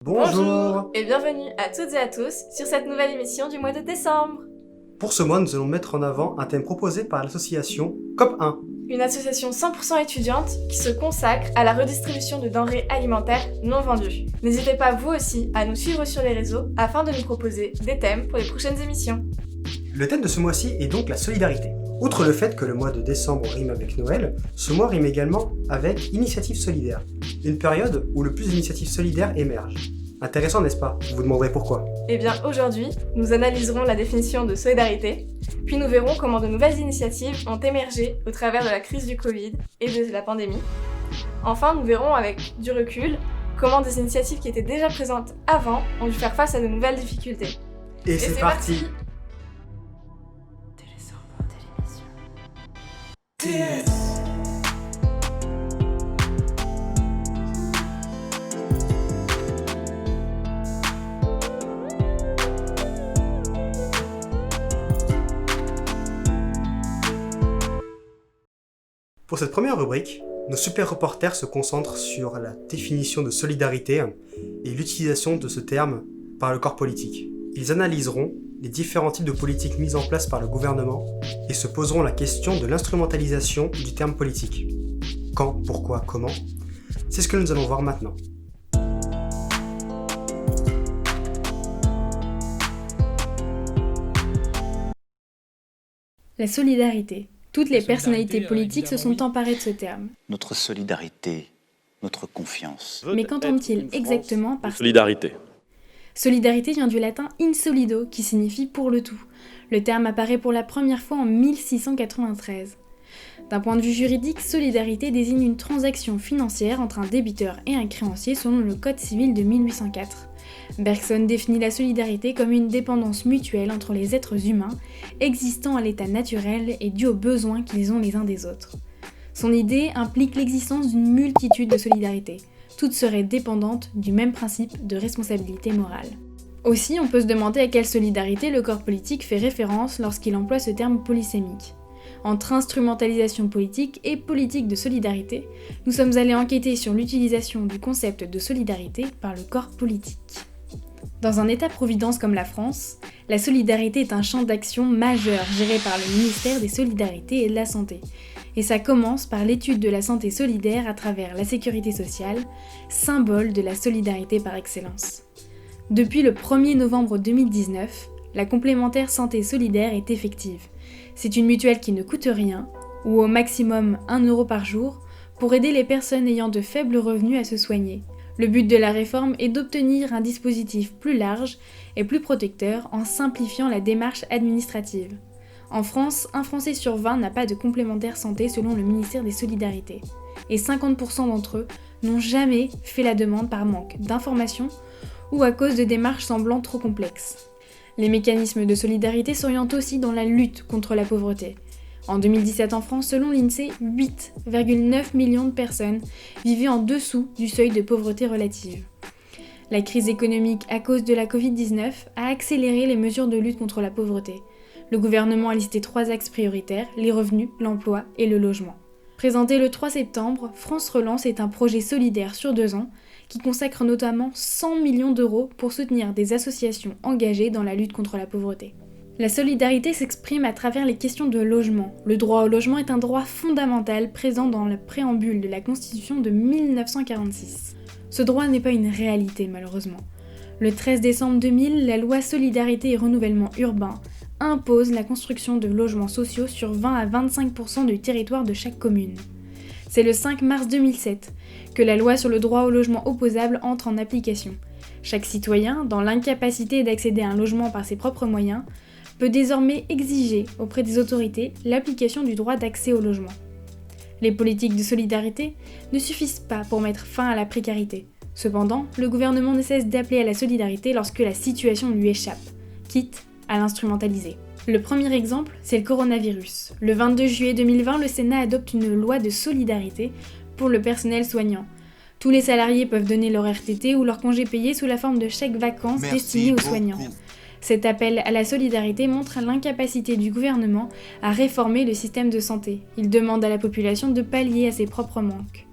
Bonjour et bienvenue à toutes et à tous sur cette nouvelle émission du mois de décembre. Pour ce mois, nous allons mettre en avant un thème proposé par l'association COP1. Une association 100% étudiante qui se consacre à la redistribution de denrées alimentaires non vendues. N'hésitez pas vous aussi à nous suivre sur les réseaux afin de nous proposer des thèmes pour les prochaines émissions. Le thème de ce mois-ci est donc la solidarité. Outre le fait que le mois de décembre rime avec Noël, ce mois rime également avec Initiative solidaire, une période où le plus d'initiatives solidaires émergent. Intéressant, n'est-ce pas? Vous vous demanderez pourquoi. Eh bien aujourd'hui, nous analyserons la définition de solidarité, puis nous verrons comment de nouvelles initiatives ont émergé au travers de la crise du Covid et de la pandémie. Enfin, nous verrons avec du recul comment des initiatives qui étaient déjà présentes avant ont dû faire face à de nouvelles difficultés. Et c'est parti. Pour cette première rubrique, nos super reporters se concentrent sur la définition de solidarité et l'utilisation de ce terme par le corps politique. Ils analyseront les différents types de politiques mises en place par le gouvernement et se poseront la question de l'instrumentalisation du terme politique. Quand, pourquoi, comment? C'est ce que nous allons voir maintenant. La solidarité. Toutes les personnalités politiques se sont emparées de ce terme. Notre solidarité, notre confiance. Mais qu'entendent-ils exactement par solidarité? Solidarité vient du latin insolido, qui signifie pour le tout. Le terme apparaît pour la première fois en 1693. D'un point de vue juridique, solidarité désigne une transaction financière entre un débiteur et un créancier selon le Code civil de 1804. Bergson définit la solidarité comme une dépendance mutuelle entre les êtres humains, existant à l'état naturel et due aux besoins qu'ils ont les uns des autres. Son idée implique l'existence d'une multitude de solidarités. Toutes seraient dépendantes du même principe de responsabilité morale. Aussi, on peut se demander à quelle solidarité le corps politique fait référence lorsqu'il emploie ce terme polysémique. Entre instrumentalisation politique et politique de solidarité, nous sommes allés enquêter sur l'utilisation du concept de solidarité par le corps politique. Dans un État-providence comme la France, la solidarité est un champ d'action majeur géré par le ministère des Solidarités et de la Santé. Et ça commence par l'étude de la santé solidaire à travers la sécurité sociale, symbole de la solidarité par excellence. Depuis le 1er novembre 2019, la complémentaire santé solidaire est effective. C'est une mutuelle qui ne coûte rien, ou au maximum 1 € par jour, pour aider les personnes ayant de faibles revenus à se soigner. Le but de la réforme est d'obtenir un dispositif plus large et plus protecteur en simplifiant la démarche administrative. En France, un Français sur 20 n'a pas de complémentaire santé selon le ministère des Solidarités. Et 50% d'entre eux n'ont jamais fait la demande par manque d'informations ou à cause de démarches semblant trop complexes. Les mécanismes de solidarité s'orientent aussi dans la lutte contre la pauvreté. En 2017 en France, selon l'INSEE, 8,9 millions de personnes vivaient en dessous du seuil de pauvreté relative. La crise économique à cause de la Covid-19 a accéléré les mesures de lutte contre la pauvreté. Le gouvernement a listé 3 axes prioritaires, les revenus, l'emploi et le logement. Présenté le 3 septembre, France Relance est un projet solidaire sur 2 ans qui consacre notamment 100 millions d'euros pour soutenir des associations engagées dans la lutte contre la pauvreté. La solidarité s'exprime à travers les questions de logement. Le droit au logement est un droit fondamental présent dans le préambule de la Constitution de 1946. Ce droit n'est pas une réalité malheureusement. Le 13 décembre 2000, la loi Solidarité et Renouvellement Urbain impose la construction de logements sociaux sur 20 à 25% du territoire de chaque commune. C'est le 5 mars 2007 que la loi sur le droit au logement opposable entre en application. Chaque citoyen, dans l'incapacité d'accéder à un logement par ses propres moyens, peut désormais exiger auprès des autorités l'application du droit d'accès au logement. Les politiques de solidarité ne suffisent pas pour mettre fin à la précarité. Cependant, le gouvernement ne cesse d'appeler à la solidarité lorsque la situation lui échappe, quitte à l'instrumentaliser. Le premier exemple, c'est le coronavirus. Le 22 juillet 2020, le Sénat adopte une loi de solidarité pour le personnel soignant. Tous les salariés peuvent donner leur RTT ou leur congé payé sous la forme de chèques vacances destinés aux soignants. Cet appel à la solidarité montre l'incapacité du gouvernement à réformer le système de santé. Il demande à la population de pallier à ses propres manques.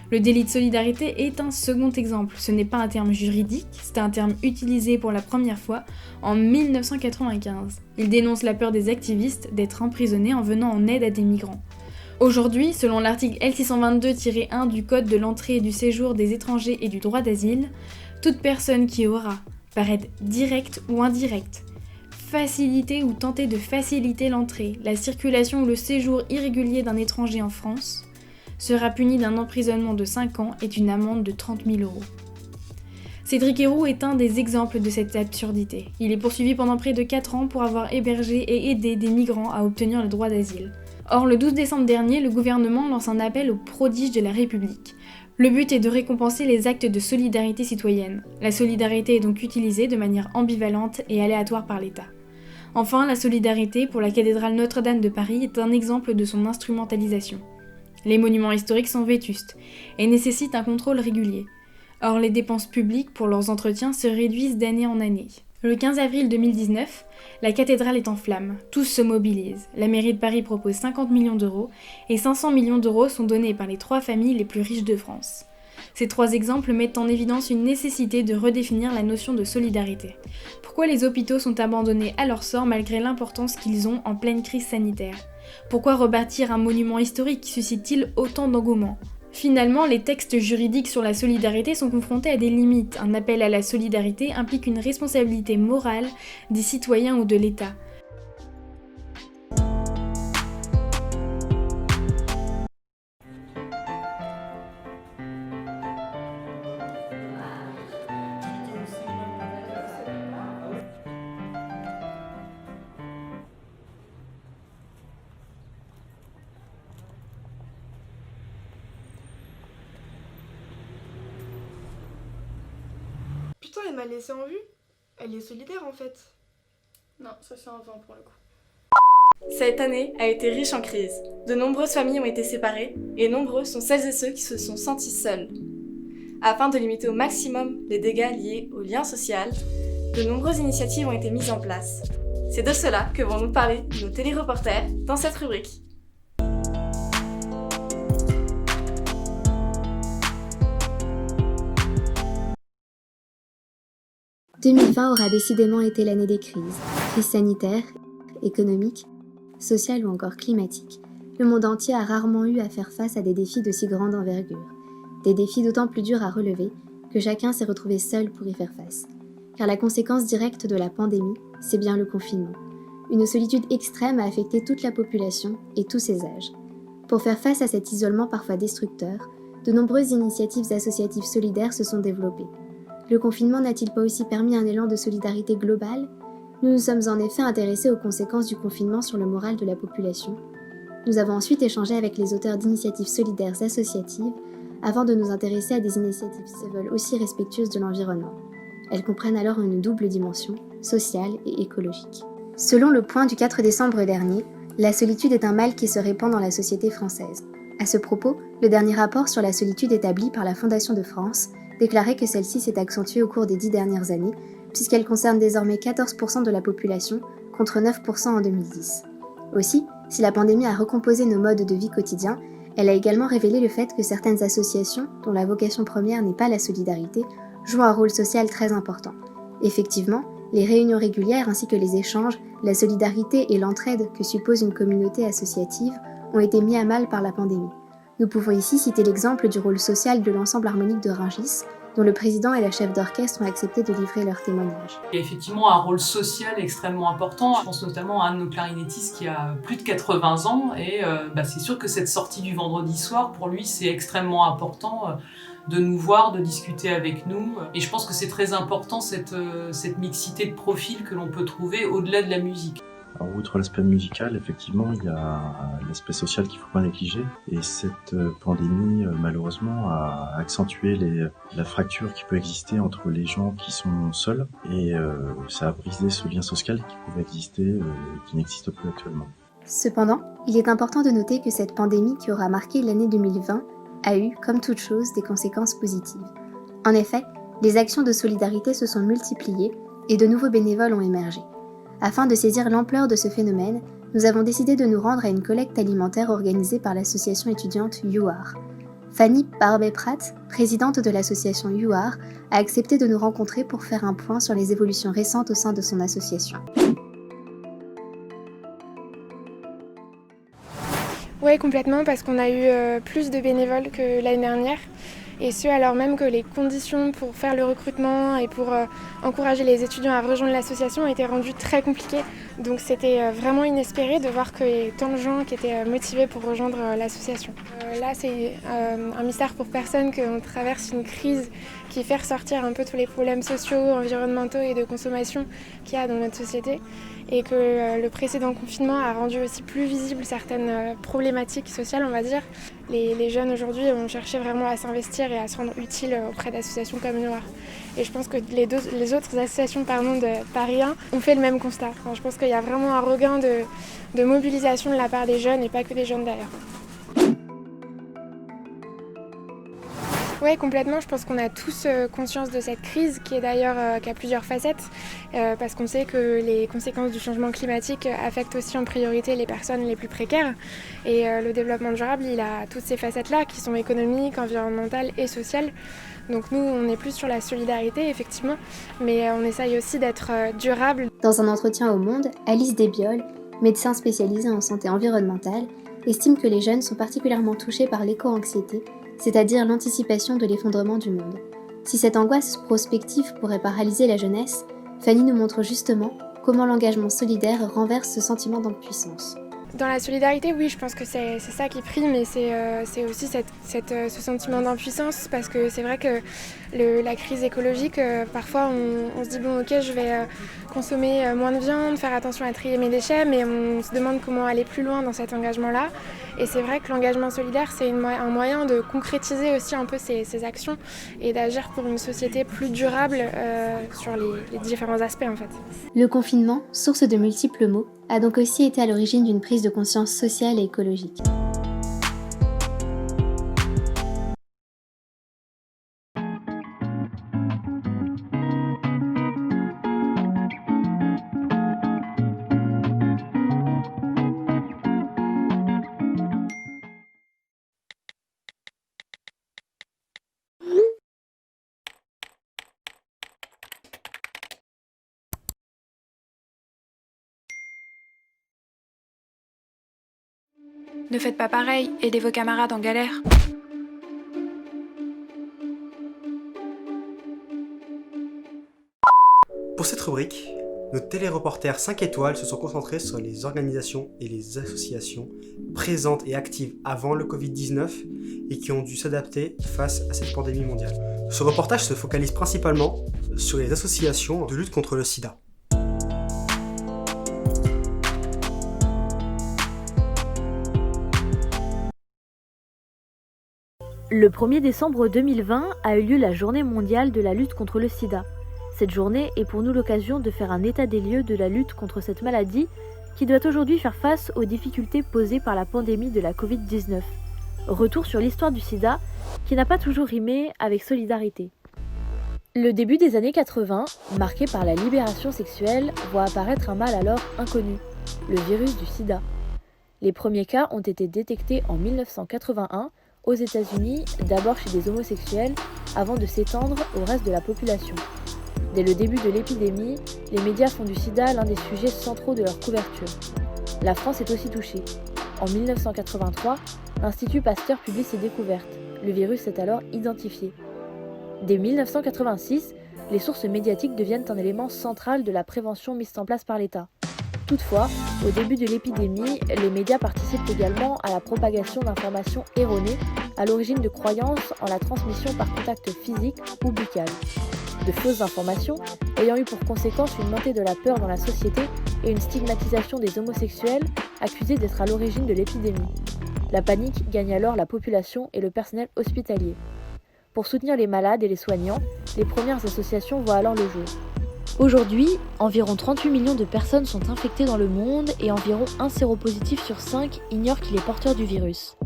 Le délit de solidarité est un second exemple. Ce n'est pas un terme juridique, c'est un terme utilisé pour la première fois en 1995. Il dénonce la peur des activistes d'être emprisonnés en venant en aide à des migrants. Aujourd'hui, selon l'article L622-1 du Code de l'entrée et du séjour des étrangers et du droit d'asile, toute personne qui aura, par aide directe ou indirecte, facilité ou tenter de faciliter l'entrée, la circulation ou le séjour irrégulier d'un étranger en France, sera punie d'un emprisonnement de 5 ans et d'une amende de 30 000 €. Cédric Herrou est un des exemples de cette absurdité. Il est poursuivi pendant près de 4 ans pour avoir hébergé et aidé des migrants à obtenir le droit d'asile. Or, le 12 décembre dernier, le gouvernement lance un appel aux prodiges de la République. Le but est de récompenser les actes de solidarité citoyenne. La solidarité est donc utilisée de manière ambivalente et aléatoire par l'État. Enfin, la solidarité pour la cathédrale Notre-Dame de Paris est un exemple de son instrumentalisation. Les monuments historiques sont vétustes et nécessitent un contrôle régulier. Or, les dépenses publiques pour leurs entretiens se réduisent d'année en année. Le 15 avril 2019, la cathédrale est en flammes. Tous se mobilisent. La mairie de Paris propose 50 millions d'euros et 500 millions d'euros sont donnés par les 3 familles les plus riches de France. Ces 3 exemples mettent en évidence une nécessité de redéfinir la notion de solidarité. Pourquoi les hôpitaux sont abandonnés à leur sort malgré l'importance qu'ils ont en pleine crise sanitaire ? Pourquoi rebâtir un monument historique suscite-t-il autant d'engouement ? Finalement, les textes juridiques sur la solidarité sont confrontés à des limites. Un appel à la solidarité implique une responsabilité morale des citoyens ou de l'État. Putain, elle m'a laissé en vue. Elle est solidaire en fait. Non, ça c'est un vin pour le coup. Cette année a été riche en crises. De nombreuses familles ont été séparées et nombreux sont celles et ceux qui se sont sentis seuls. Afin de limiter au maximum les dégâts liés au lien social, de nombreuses initiatives ont été mises en place. C'est de cela que vont nous parler nos téléreporters dans cette rubrique. 2020 aura décidément été l'année des crises. Crise sanitaire, économique, sociale ou encore climatique. Le monde entier a rarement eu à faire face à des défis de si grande envergure. Des défis d'autant plus durs à relever que chacun s'est retrouvé seul pour y faire face. Car la conséquence directe de la pandémie, c'est bien le confinement. Une solitude extrême a affecté toute la population et tous ses âges. Pour faire face à cet isolement parfois destructeur, de nombreuses initiatives associatives solidaires se sont développées. Le confinement n'a-t-il pas aussi permis un élan de solidarité globale ? Nous nous sommes en effet intéressés aux conséquences du confinement sur le moral de la population. Nous avons ensuite échangé avec les auteurs d'initiatives solidaires associatives avant de nous intéresser à des initiatives qui se veulent aussi respectueuses de l'environnement. Elles comprennent alors une double dimension, sociale et écologique. Selon Le Point du 4 décembre dernier, la solitude est un mal qui se répand dans la société française. À ce propos, le dernier rapport sur la solitude établi par la Fondation de France déclarait que celle-ci s'est accentuée au cours des 10 dernières années, puisqu'elle concerne désormais 14% de la population, contre 9% en 2010. Aussi, si la pandémie a recomposé nos modes de vie quotidiens, elle a également révélé le fait que certaines associations, dont la vocation première n'est pas la solidarité, jouent un rôle social très important. Effectivement, les réunions régulières ainsi que les échanges, la solidarité et l'entraide que suppose une communauté associative ont été mis à mal par la pandémie. Nous pouvons ici citer l'exemple du rôle social de l'ensemble harmonique de Rungis, dont le président et la chef d'orchestre ont accepté de livrer leur témoignage. Il y a effectivement un rôle social extrêmement important. Je pense notamment à un de nos clarinettistes qui a plus de 80 ans et c'est sûr que cette sortie du vendredi soir, pour lui, c'est extrêmement important de nous voir, de discuter avec nous. Et je pense que c'est très important cette mixité de profils que l'on peut trouver au-delà de la musique. Alors, outre l'aspect musical, effectivement, il y a l'aspect social qu'il ne faut pas négliger. Et cette pandémie, malheureusement, a accentué la fracture qui peut exister entre les gens qui sont seuls. Et ça a brisé ce lien social qui pouvait exister et qui n'existe plus actuellement. Cependant, il est important de noter que cette pandémie qui aura marqué l'année 2020 a eu, comme toute chose, des conséquences positives. En effet, les actions de solidarité se sont multipliées et de nouveaux bénévoles ont émergé. Afin de saisir l'ampleur de ce phénomène, nous avons décidé de nous rendre à une collecte alimentaire organisée par l'association étudiante UAR. Fanny Barbet-Pratt, présidente de l'association UAR, a accepté de nous rencontrer pour faire un point sur les évolutions récentes au sein de son association. Oui, complètement, parce qu'on a eu plus de bénévoles que l'année dernière. Et ce, alors même que les conditions pour faire le recrutement et pour encourager les étudiants à rejoindre l'association étaient rendues très compliquées. Donc c'était vraiment inespéré de voir qu'il y ait tant de gens qui étaient motivés pour rejoindre l'association. Là, c'est un mystère pour personne qu'on traverse une crise qui fait ressortir un peu tous les problèmes sociaux, environnementaux et de consommation qu'il y a dans notre société. Et que le précédent confinement a rendu aussi plus visibles certaines problématiques sociales, on va dire. Les jeunes aujourd'hui ont cherché vraiment à s'investir et à se rendre utiles auprès d'associations comme UAR. Et je pense que les autres associations de Paris 1 ont fait le même constat. Enfin, je pense qu'il y a vraiment un regain de mobilisation de la part des jeunes et pas que des jeunes d'ailleurs. Oui, complètement. Je pense qu'on a tous conscience de cette crise qui est d'ailleurs qui a plusieurs facettes parce qu'on sait que les conséquences du changement climatique affectent aussi en priorité les personnes les plus précaires. Et le développement durable, il a toutes ces facettes-là qui sont économiques, environnementales et sociales. Donc nous, on est plus sur la solidarité, effectivement, mais on essaye aussi d'être durable. Dans un entretien au Monde, Alice Desbioles, médecin spécialisée en santé environnementale, estime que les jeunes sont particulièrement touchés par l'éco-anxiété, c'est-à-dire l'anticipation de l'effondrement du monde. Si cette angoisse prospective pourrait paralyser la jeunesse, Fanny nous montre justement comment l'engagement solidaire renverse ce sentiment d'impuissance. Dans la solidarité, oui, je pense que c'est ça qui prime, mais c'est aussi ce sentiment d'impuissance, parce que c'est vrai que la crise écologique, parfois on se dit bon ok, je vais consommer moins de viande, faire attention à trier mes déchets, mais on se demande comment aller plus loin dans cet engagement-là. Et c'est vrai que l'engagement solidaire, c'est un moyen de concrétiser aussi un peu ces actions et d'agir pour une société plus durable sur les différents aspects en fait. Le confinement, source de multiples maux, a donc aussi été à l'origine d'une prise de conscience sociale et écologique. Ne faites pas pareil, aidez vos camarades en galère. Pour cette rubrique, nos téléreporters 5 étoiles se sont concentrés sur les organisations et les associations présentes et actives avant le Covid-19 et qui ont dû s'adapter face à cette pandémie mondiale. Ce reportage se focalise principalement sur les associations de lutte contre le sida. Le 1er décembre 2020 a eu lieu la Journée mondiale de la lutte contre le sida. Cette journée est pour nous l'occasion de faire un état des lieux de la lutte contre cette maladie qui doit aujourd'hui faire face aux difficultés posées par la pandémie de la Covid-19. Retour sur l'histoire du sida qui n'a pas toujours rimé avec solidarité. Le début des années 80, marqué par la libération sexuelle, voit apparaître un mal alors inconnu, le virus du sida. Les premiers cas ont été détectés en 1981 aux États-Unis, d'abord chez des homosexuels, avant de s'étendre au reste de la population. Dès le début de l'épidémie, les médias font du sida l'un des sujets centraux de leur couverture. La France est aussi touchée. En 1983, l'Institut Pasteur publie ses découvertes. Le virus est alors identifié. Dès 1986, les sources médiatiques deviennent un élément central de la prévention mise en place par l'État. Toutefois, au début de l'épidémie, les médias participent également à la propagation d'informations erronées, à l'origine de croyances en la transmission par contact physique ou buccal. De fausses informations ayant eu pour conséquence une montée de la peur dans la société et une stigmatisation des homosexuels accusés d'être à l'origine de l'épidémie. La panique gagne alors la population et le personnel hospitalier. Pour soutenir les malades et les soignants, les premières associations voient alors le jour. Aujourd'hui, environ 38 millions de personnes sont infectées dans le monde et environ 1 séropositif sur 5 ignore qu'il est porteur du virus.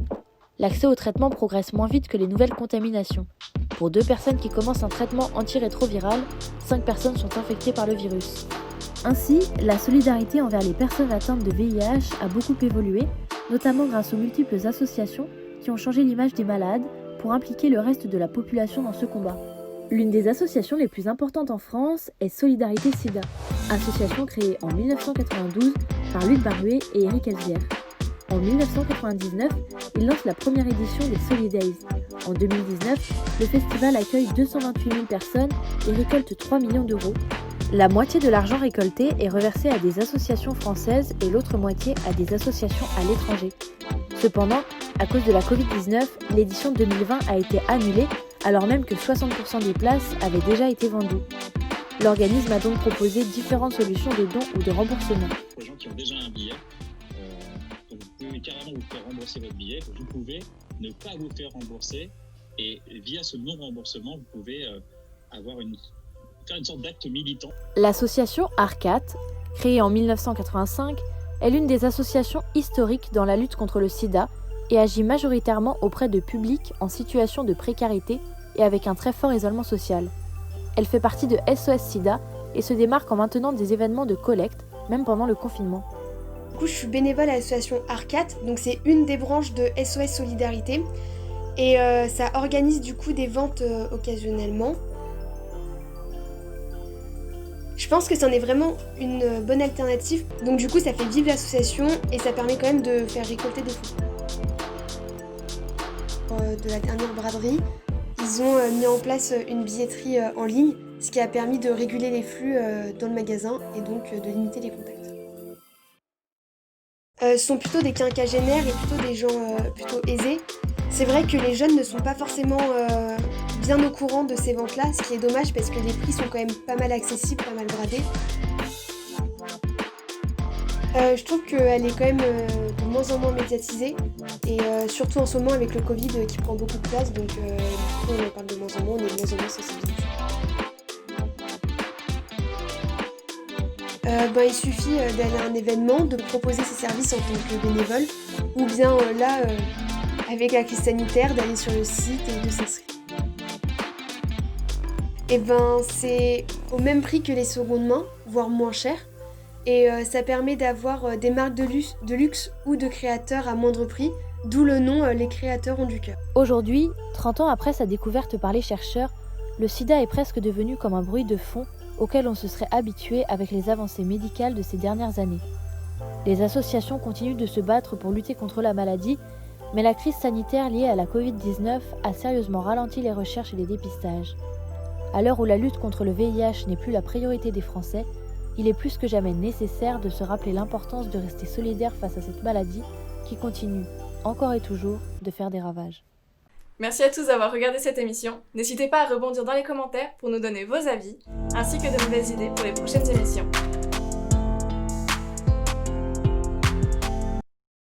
L'accès au traitement progresse moins vite que les nouvelles contaminations. Pour 2 personnes qui commencent un traitement antirétroviral, 5 personnes sont infectées par le virus. Ainsi, la solidarité envers les personnes atteintes de VIH a beaucoup évolué, notamment grâce aux multiples associations qui ont changé l'image des malades, pour impliquer le reste de la population dans ce combat. L'une des associations les plus importantes en France est Solidarité Sida, association créée en 1992 par Luc Baruet et Éric Elzière. En 1999, il lance la première édition des Solidays. En 2019, le festival accueille 228 000 personnes et récolte 3 millions d'euros. La moitié de l'argent récolté est reversé à des associations françaises et l'autre moitié à des associations à l'étranger. Cependant, à cause de la Covid-19, l'édition 2020 a été annulée alors même que 60% des places avaient déjà été vendues. L'organisme a donc proposé différentes solutions de dons ou de remboursement. Pour les gens qui ont déjà un billet, vous pouvez carrément vous faire rembourser votre billet, vous pouvez ne pas vous faire rembourser et via ce non-remboursement, vous pouvez faire une sorte d'acte militant. L'association ARCAT, créée en 1985, est l'une des associations historiques dans la lutte contre le sida et agit majoritairement auprès de publics en situation de précarité et avec un très fort isolement social. Elle fait partie de SOS Sida et se démarque en maintenant des événements de collecte, même pendant le confinement. Du coup, je suis bénévole à l'association ARCAT, donc c'est une des branches de SOS Solidarité. Et ça organise du coup des ventes occasionnellement. Je pense que c'en est vraiment une bonne alternative. Donc du coup, ça fait vivre l'association et ça permet quand même de faire récolter des fonds. De la dernière braderie, ils ont mis en place une billetterie en ligne, ce qui a permis de réguler les flux dans le magasin et donc de limiter les contacts. Ce sont plutôt des quinquagénaires et plutôt des gens plutôt aisés. C'est vrai que les jeunes ne sont pas forcément bien au courant de ces ventes-là, ce qui est dommage parce que les prix sont quand même pas mal accessibles, pas mal bradés. Je trouve qu'elle est quand même de moins en moins médiatisée et surtout en ce moment avec le Covid qui prend beaucoup de place, donc du coup on en parle de moins en moins, on est de moins en moins sensibilisés. Il suffit d'aller à un événement, de proposer ses services en tant que bénévole ou bien avec la crise sanitaire d'aller sur le site et de s'inscrire. C'est au même prix que les secondes mains, voire moins cher. Et ça permet d'avoir des marques de luxe ou de créateurs à moindre prix, d'où le nom Les créateurs ont du cœur. Aujourd'hui, 30 ans après sa découverte par les chercheurs, le sida est presque devenu comme un bruit de fond auquel on se serait habitué avec les avancées médicales de ces dernières années. Les associations continuent de se battre pour lutter contre la maladie, mais la crise sanitaire liée à la Covid-19 a sérieusement ralenti les recherches et les dépistages. À l'heure où la lutte contre le VIH n'est plus la priorité des Français, il est plus que jamais nécessaire de se rappeler l'importance de rester solidaire face à cette maladie qui continue, encore et toujours, de faire des ravages. Merci à tous d'avoir regardé cette émission. N'hésitez pas à rebondir dans les commentaires pour nous donner vos avis, ainsi que de nouvelles idées pour les prochaines émissions.